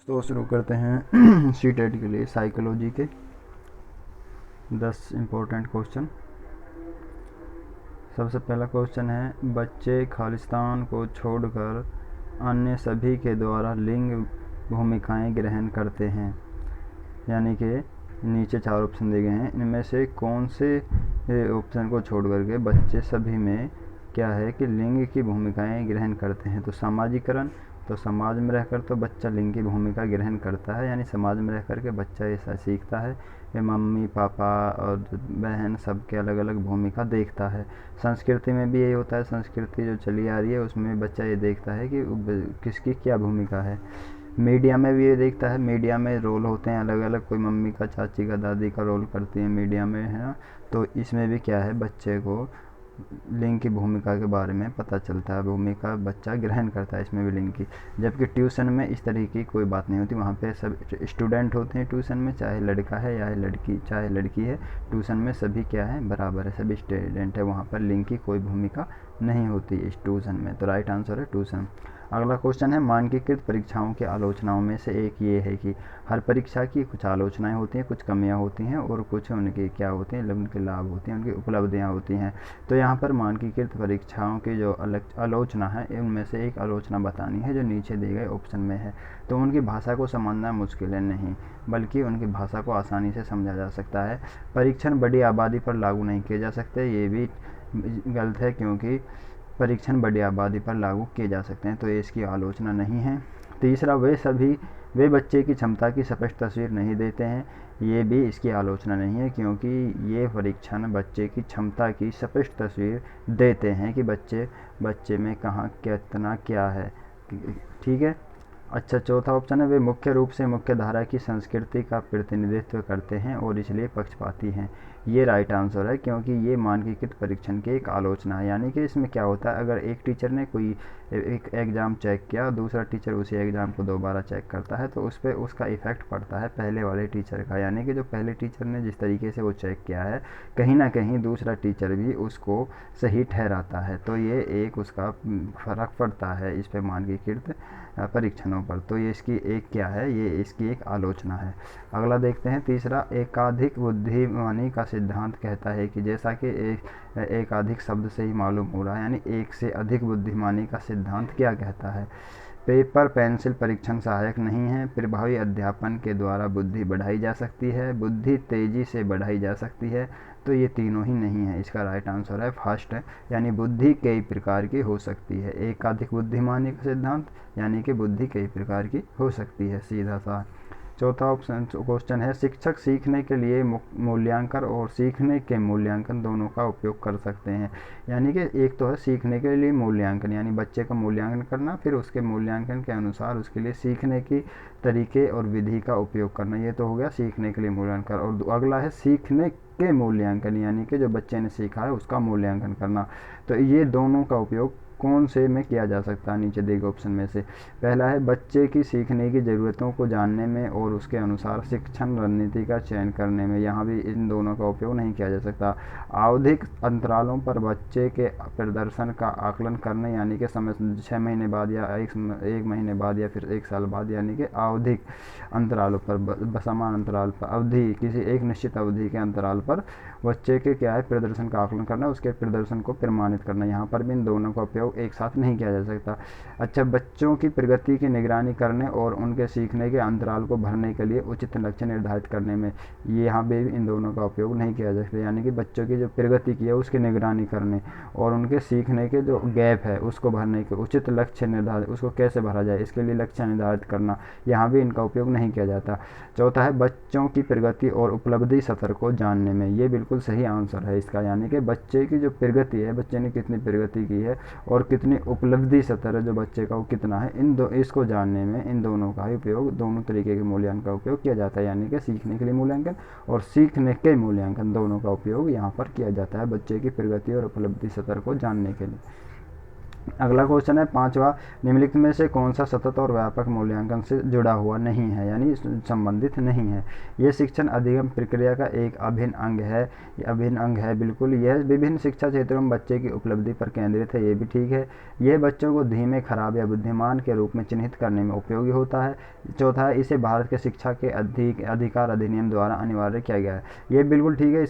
तो शुरू करते हैं सीटेट के लिए साइकोलॉजी के 10 इम्पोर्टेंट क्वेश्चन। सबसे पहला क्वेश्चन है, बच्चे खालिस्तान को छोड़कर अन्य सभी के द्वारा लिंग भूमिकाएं ग्रहण करते हैं। यानी कि नीचे 4 ऑप्शन दिए गए हैं, इनमें से कौन से ऑप्शन को छोड़ करके बच्चे सभी में क्या है कि लिंग की भूमिकाएं ग्रहण करते हैं। तो सामाजिकरण, तो समाज में रहकर तो बच्चा लिंग की भूमिका ग्रहण करता है, यानी समाज में रह कर के बच्चा ऐसा सीखता है कि मम्मी पापा और बहन सबके अलग अलग भूमिका देखता है। संस्कृति में भी यही होता है, संस्कृति जो चली आ रही है उसमें बच्चा ये देखता है कि किसकी क्या भूमिका है। मीडिया में भी ये देखता है, मीडिया में रोल होते हैं अलग अलग, कोई मम्मी का, चाची का, दादी का रोल करती है मीडिया में, है ना। तो इसमें भी क्या है, बच्चे को लिंग की भूमिका के बारे में पता चलता है, भूमिका बच्चा ग्रहण करता है इसमें भी लिंग की। जबकि ट्यूशन में इस तरह की कोई बात नहीं होती, वहाँ पे सब स्टूडेंट होते हैं ट्यूशन में, चाहे लड़का है या लड़की, चाहे लड़की है, ट्यूशन में सभी क्या है, बराबर है, सभी स्टूडेंट है, वहाँ पर लिंग की कोई भूमिका नहीं होती इस ट्यूशन में। तो राइट आंसर है ट्यूशन। अगला क्वेश्चन है, मानकीकृत परीक्षाओं की आलोचनाओं में से एक ये है कि हर परीक्षा की कुछ आलोचनाएं होती हैं, कुछ कमियां होती हैं और कुछ उनके क्या होते हैं, उनके लाभ होते हैं, उनकी उपलब्धियां होती हैं। तो यहाँ पर मानकीकृत परीक्षाओं की जो आलोचना है, उनमें से एक आलोचना बतानी है जो नीचे दिए गए ऑप्शन में है। तो उनकी भाषा को समझना मुश्किल है नहीं, बल्कि उनकी भाषा को आसानी से समझा जा सकता है। परीक्षण बड़ी आबादी पर लागू नहीं किए जा सकते, ये भी गलत है, क्योंकि परीक्षण बड़ी आबादी पर लागू किए जा सकते हैं, तो ये इसकी आलोचना नहीं है। तीसरा, वे बच्चे की क्षमता की स्पष्ट तस्वीर नहीं देते हैं, ये भी इसकी आलोचना नहीं है, क्योंकि ये परीक्षण बच्चे की क्षमता की स्पष्ट तस्वीर देते हैं कि बच्चे में कहाँ कितना क्या है। ठीक है। अच्छा, चौथा ऑप्शन है, वे मुख्य रूप से मुख्य धारा की संस्कृति का प्रतिनिधित्व करते हैं और इसलिए पक्षपाती हैं। ये राइट आंसर है, क्योंकि ये मानकीकृत परीक्षण की एक आलोचना है। यानी कि इसमें क्या होता है, अगर एक टीचर ने कोई एक एग्ज़ाम चेक किया, दूसरा टीचर उसी एग्ज़ाम को दोबारा चेक करता है, तो उस पर उसका इफ़ेक्ट पड़ता है पहले वाले टीचर का। यानी कि जो पहले टीचर ने जिस तरीके से वो चेक किया है, कहीं ना कहीं दूसरा टीचर भी उसको सही ठहराता है, तो ये एक उसका फ़र्क पड़ता है इस पर मानकीकृत परीक्षणों पर। तो ये इसकी एक क्या है, ये इसकी एक आलोचना है। अगला देखते हैं, तीसरा, एकाधिक बुद्धिमानी का सिद्धांत कहता है कि, जैसा कि एकाधिक शब्द से ही मालूम हो रहा है, यानी एक से अधिक बुद्धिमानी का सिद्धांत क्या कहता है। पेपर पेंसिल परीक्षण सहायक नहीं है, प्रभावी अध्यापन के द्वारा बुद्धि बढ़ाई जा सकती है, बुद्धि तेजी से बढ़ाई जा सकती है। तो ये तीनों ही नहीं है, इसका राइट आंसर है फर्स्ट है, यानी बुद्धि कई प्रकार की हो सकती है। एकाधिक बुद्धिमानी का सिद्धांत यानी कि बुद्धि कई प्रकार की हो सकती है, सीधा सा। चौथा ऑप्शन क्वेश्चन है, शिक्षक सीखने के लिए मूल्यांकन और सीखने के मूल्यांकन दोनों का उपयोग कर सकते हैं। यानी कि एक तो है सीखने के लिए मूल्यांकन, यानी बच्चे का मूल्यांकन करना, फिर उसके मूल्यांकन के अनुसार उसके लिए सीखने की तरीके और विधि का उपयोग करना। ये तो हो गया सीखने के लिए मूल्यांकन। और अगला है सीखने के मूल्यांकन, यानी कि जो बच्चे ने सीखा है उसका मूल्यांकन करना। तो ये दोनों का उपयोग कौन से में किया जा सकता है, नीचे दिए गए ऑप्शन में से। पहला है, बच्चे की सीखने की ज़रूरतों को जानने में और उसके अनुसार शिक्षण रणनीति का चयन करने में। यहाँ भी इन दोनों का उपयोग नहीं किया जा सकता। आवधिक अंतरालों पर बच्चे के प्रदर्शन का आकलन करने, यानी कि समय 6 महीने बाद या 1 महीने बाद या फिर 1 साल बाद, यानी कि आवधिक अंतरालों पर, समान अंतराल पर, अवधि, किसी एक निश्चित अवधि के अंतराल पर बच्चे के क्या है प्रदर्शन का आकलन करना, उसके प्रदर्शन को प्रमाणित करना। यहाँ पर भी इन दोनों का उपयोग एक साथ नहीं किया जा सकता। अच्छा, बच्चों की प्रगति की निगरानी करने और उनके सीखने के अंतराल को भरने के लिए उचित लक्ष्य निर्धारित करने में, ये यहाँ पे भी इन दोनों का उपयोग नहीं किया जा सकता। यानी कि बच्चों की जो प्रगति की है उसकी निगरानी करने और उनके सीखने के जो गैप है उसको भरने के उचित लक्ष्य निर्धारित, उसको कैसे भरा जाए इसके लिए लक्ष्य निर्धारित करना, यहाँ भी इनका उपयोग नहीं किया जाता। चौथा है, बच्चों की प्रगति और उपलब्धि स्तर को जानने में। ये बिल्कुल सही आंसर है इसका, यानी कि बच्चे की जो प्रगति है, बच्चे ने कितनी प्रगति की है और कितनी उपलब्धि स्तर है जो बच्चे का वो कितना है, इसको जानने में इन दोनों का ही उपयोग, दोनों तरीके के मूल्यांकन का उपयोग किया जाता है। यानी कि सीखने के लिए मूल्यांकन और सीखने के मूल्यांकन दोनों का उपयोग यहाँ पर किया जाता है बच्चे की प्रगति और उपलब्धि स्तर को जानने के लिए। अगला क्वेश्चन है 5वां, निम्नलिखित में से कौन सा सतत और व्यापक मूल्यांकन से जुड़ा हुआ नहीं है, यानी संबंधित नहीं है। यह शिक्षण अधिगम प्रक्रिया का एक अभिन्न अंग है। बिल्कुल। यह विभिन्न शिक्षा क्षेत्रों में बच्चे की उपलब्धि पर केंद्रित है, ये भी ठीक है। यह बच्चों को धीमे, खराब या बुद्धिमान के रूप में चिन्हित करने में उपयोगी होता है। चौथा है, इसे भारत के शिक्षा के अधिकार अधिनियम द्वारा अनिवार्य किया गया है। ये बिल्कुल ठीक है।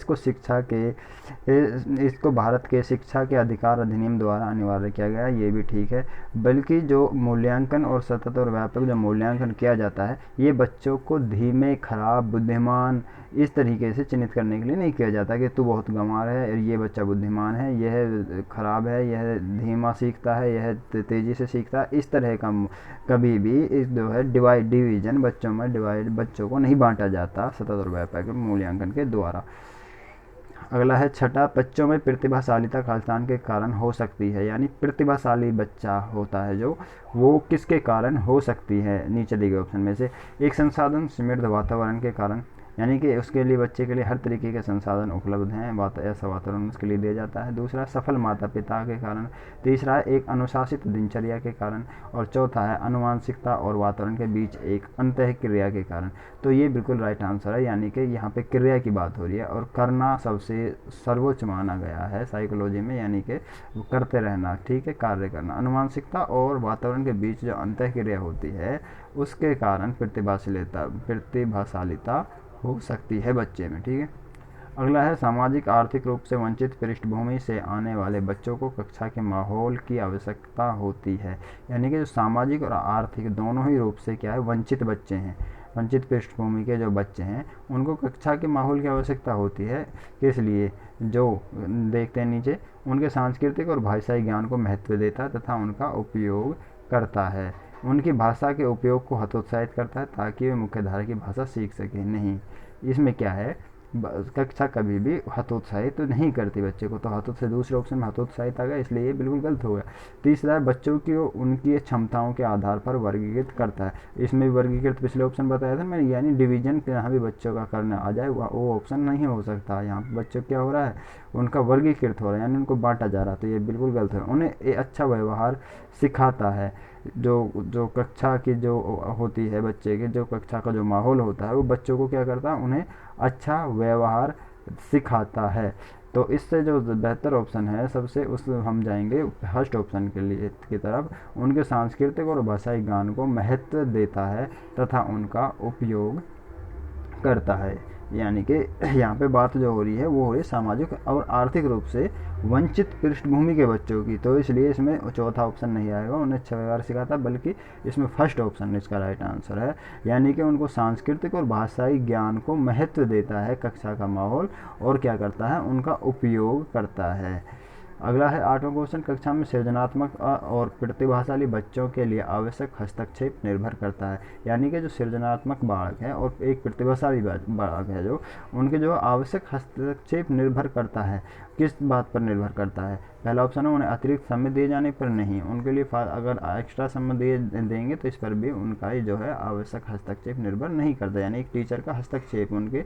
इसको भारत के शिक्षा के अधिकार अधिनियम द्वारा अनिवार्य किया गया है, ये भी ठीक है। बल्कि जो मूल्यांकन और सतत और व्यापक जो मूल्यांकन किया जाता है, ये बच्चों को धीमे, खराब, बुद्धिमान इस तरीके से चिन्हित करने के लिए नहीं किया जाता कि तू बहुत गंवार है, ये बच्चा बुद्धिमान है, यह खराब है, यह धीमा सीखता है, यह तेज़ी से सीखता है। इस तरह का कभी भी इस जो है डिवीज़न बच्चों को नहीं बांटा जाता सतत और व्यापक मूल्यांकन के द्वारा। अगला है 6, बच्चों में प्रतिभाशालीता खालिस्तान के कारण हो सकती है, यानी प्रतिभाशाली बच्चा होता है जो, वो किसके कारण हो सकती है, नीचे दिए गए ऑप्शन में से। एक, संसाधन समृद्ध वातावरण के कारण, यानी कि उसके लिए, बच्चे के लिए हर तरीके के संसाधन उपलब्ध हैं, ऐसा वातावरण उसके लिए दिया जाता है। दूसरा, सफल माता पिता के कारण। तीसरा है, एक अनुशासित दिनचर्या के कारण। और चौथा है, अनुवांशिकता और वातावरण के बीच एक अंतःक्रिया के कारण। तो ये बिल्कुल राइट आंसर है, यानी कि यहाँ पे क्रिया की बात हो रही है और करना सबसे सर्वोच्च माना गया है साइकोलॉजी में, यानी कि करते रहना, ठीक है, कार्य करना। अनुवांशिकता और वातावरण के बीच जो अंतःक्रिया होती है, उसके कारण प्रतिभाशालिता हो सकती है बच्चे में, ठीक है। अगला है, सामाजिक आर्थिक रूप से वंचित पृष्ठभूमि से आने वाले बच्चों को कक्षा के माहौल की आवश्यकता होती है, यानी कि जो सामाजिक और आर्थिक दोनों ही रूप से क्या है, वंचित बच्चे हैं, वंचित पृष्ठभूमि के जो बच्चे हैं, उनको कक्षा के माहौल की आवश्यकता होती है। किस लिए, जो देखते हैं नीचे, उनके सांस्कृतिक और भाषाई ज्ञान को महत्व देता है तथा उनका उपयोग करता है, उनकी भाषा के उपयोग को हतोत्साहित करता है ताकि वे मुख्यधारा की भाषा सीख सकें। नहीं, इसमें क्या है, कक्षा कभी भी हतोत्साहित तो नहीं करती बच्चे को, तो हतोत्साहित, दूसरे ऑप्शन में हतोत्साहित आ गया, इसलिए ये बिल्कुल गलत हो गया। तीसरा है, बच्चों की उनकी क्षमताओं के आधार पर वर्गीकृत करता है। इसमें वर्गीकृत पिछले ऑप्शन बताया था मैंने, यानी डिवीजन यहाँ भी बच्चों का करना आ जाए, वो ऑप्शन नहीं हो सकता। यहाँ पर बच्चों क्या हो रहा है, उनका वर्गीकृत हो रहा है, यानी उनको बांटा जा रहा है, तो ये बिल्कुल गलत है। उन्हें ये अच्छा व्यवहार सिखाता है। जो कक्षा की जो होती है, बच्चे के जो कक्षा का जो माहौल होता है, वो बच्चों को क्या करता है, उन्हें अच्छा व्यवहार सिखाता है। तो इससे जो बेहतर ऑप्शन है सबसे, उस हम जाएंगे फर्स्ट ऑप्शन के लिए की तरफ। उनके सांस्कृतिक और भाषाई ज्ञान को महत्व देता है तथा उनका उपयोग करता है, यानी कि यहाँ पे बात जो हो रही है वो हो रही है सामाजिक और आर्थिक रूप से वंचित पृष्ठभूमि के बच्चों की, तो इसलिए इसमें चौथा ऑप्शन नहीं आएगा, उन्हें अच्छा व्यवहार सिखाता, बल्कि इसमें फर्स्ट ऑप्शन इसका राइट आंसर है, यानी कि उनको सांस्कृतिक और भाषाई ज्ञान को महत्व देता है कक्षा का माहौल, और क्या करता है, उनका उपयोग करता है। अगला है 8वां क्वेश्चन, कक्षा में सृजनात्मक और प्रतिभाशाली बच्चों के लिए आवश्यक हस्तक्षेप निर्भर करता है, यानी कि जो सृजनात्मक बालक है और एक प्रतिभाशाली बालक है, जो उनके जो आवश्यक हस्तक्षेप निर्भर करता है, किस बात पर निर्भर करता है। पहला ऑप्शन है, उन्हें अतिरिक्त समय दिए जाने पर नहीं, उनके लिए अगर एक्स्ट्रा समय देंगे तो इस पर भी उनका ही जो है आवश्यक हस्तक्षेप निर्भर नहीं करता, यानी एक टीचर का हस्तक्षेप उनके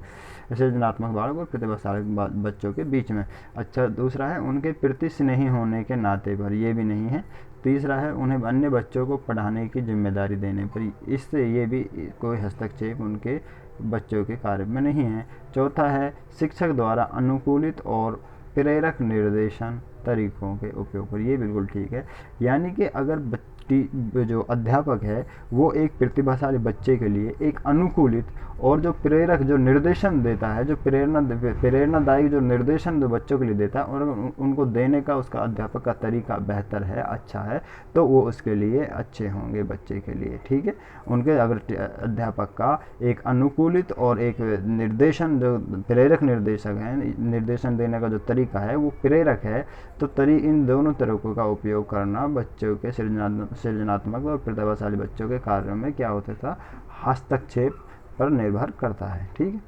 सृजनात्मक बालक और प्रतिभाशाली बच्चों के बीच में। अच्छा, दूसरा है, उनके प्रति स्नेही होने के नाते पर, ये भी नहीं है। तीसरा है, उन्हें अन्य बच्चों को पढ़ाने की जिम्मेदारी देने पर, इससे ये भी कोई हस्तक्षेप उनके बच्चों के कार्य में नहीं है। चौथा है, शिक्षक द्वारा अनुकूलित और प्रेरक निर्देशन तरीकों के उपयोग पर, ये बिल्कुल ठीक है, यानी कि अगर जो अध्यापक है वो एक प्रतिभाशाली बच्चे के लिए एक अनुकूलित और जो प्रेरक जो निर्देशन देता है, जो प्रेरणादायक जो निर्देशन जो बच्चों के लिए देता है, और उनको देने का उसका अध्यापक का तरीका बेहतर है, अच्छा है, तो वो उसके लिए अच्छे होंगे बच्चे के लिए, ठीक है। उनके अगर अध्यापक का एक अनुकूलित और एक निर्देशन जो प्रेरक निर्देशक है, निर्देशन देने का जो तरीका है वो प्रेरक है, तो इन दोनों तरीकों का उपयोग करना बच्चों के सृजनात्मक और प्रतिभाशाली बच्चों के कार्यों में क्या होता था, हस्तक्षेप पर निर्भर करता है, ठीक है।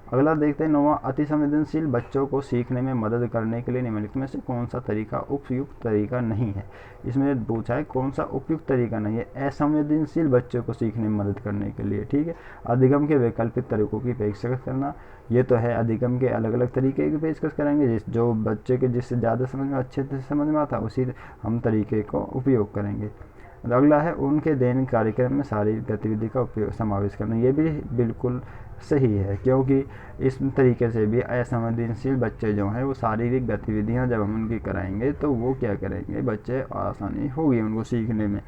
अगला देखते हैं 9वां, अति संवेदनशील बच्चों को सीखने में मदद करने के लिए निम्नलिखित में से कौन सा तरीका उपयुक्त तरीका नहीं है। इसमें पूछा है कौन सा उपयुक्त तरीका नहीं है असंवेदनशील बच्चों को सीखने में मदद करने के लिए। ठीक है, अधिगम के वैकल्पिक तरीकों की पेशकश करना, ये तो है, अधिगम के अलग अलग तरीके की पेशकश करेंगे, जिस जो बच्चे के जिससे ज़्यादा समझ में अच्छे से समझ में आता उसी हम तरीके को उपयोग करेंगे। अगला है उनके दैनिक कार्यक्रम में शारीरिक गतिविधि का उपयोग समावेश करना, ये भी बिल्कुल सही है, क्योंकि इस तरीके से भी असंवेदनशील बच्चे जो हैं वो शारीरिक गतिविधियां जब हम उनकी कराएंगे तो वो क्या करेंगे, बच्चे आसानी होगी उनको सीखने में।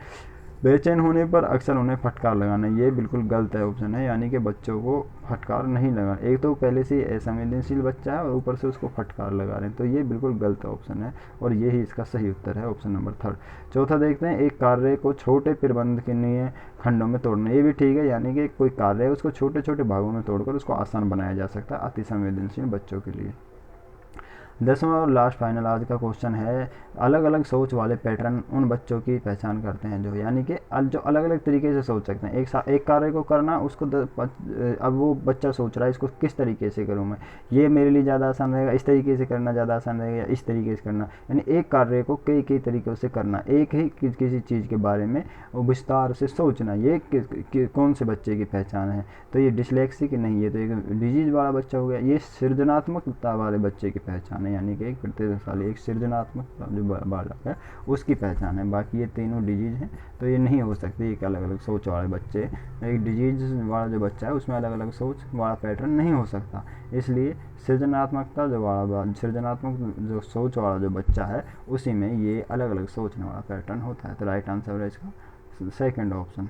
बेचैन होने पर अक्सर उन्हें फटकार लगाना, ये बिल्कुल गलत है ऑप्शन है, यानी कि बच्चों को फटकार नहीं लगाना। एक तो पहले से असंवेदनशील बच्चा है और ऊपर से उसको फटकार लगा रहे हैं, तो ये बिल्कुल गलत ऑप्शन है और यही इसका सही उत्तर है, ऑप्शन नंबर 3। चौथा देखते हैं, एक कार्य को छोटे प्रबंधनीय खंडों में तोड़ना, ये भी ठीक है, यानी कि कोई कार्य है उसको छोटे छोटे भागों में तोड़कर उसको आसान बनाया जा सकता है अति संवेदनशील बच्चों के लिए। 10वां और लास्ट फाइनल आज का क्वेश्चन है, अलग अलग सोच वाले पैटर्न उन बच्चों की पहचान करते हैं जो, यानी कि जो अलग अलग तरीके से सोच सकते हैं। एक कार्य को करना उसको अब वो बच्चा सोच रहा है इसको किस तरीके से करूँ मैं, ये मेरे लिए ज़्यादा आसान रहेगा, इस तरीके से करना ज़्यादा आसान रहेगा, या इस तरीके से करना, यानी एक कार्य को कई कई तरीक़ों से करना, एक ही किसी चीज़ के बारे में विस्तार से सोचना, ये कौन से बच्चे की पहचान है। तो ये डिसलेक्सिक नहीं है, तो एक डिजीज वाला बच्चा हो गया, ये सृजनात्मकता वाले बच्चे की पहचान है, यानी कि एक प्रतिभाशाली एक सृजनात्मक जो बालक है उसकी पहचान है। बाकी ये तीनों डिजीज हैं तो ये नहीं हो सकती एक अलग अलग सोच वाले बच्चे, एक डिजीज वाला जो बच्चा है उसमें अलग अलग सोच वाला पैटर्न नहीं हो सकता। इसलिए सृजनात्मकता सृजनात्मक जो सोच वाला जो बच्चा है उसी में ये अलग अलग सोचने वाला पैटर्न होता है। तो राइट आंसर है इसका सेकंड ऑप्शन।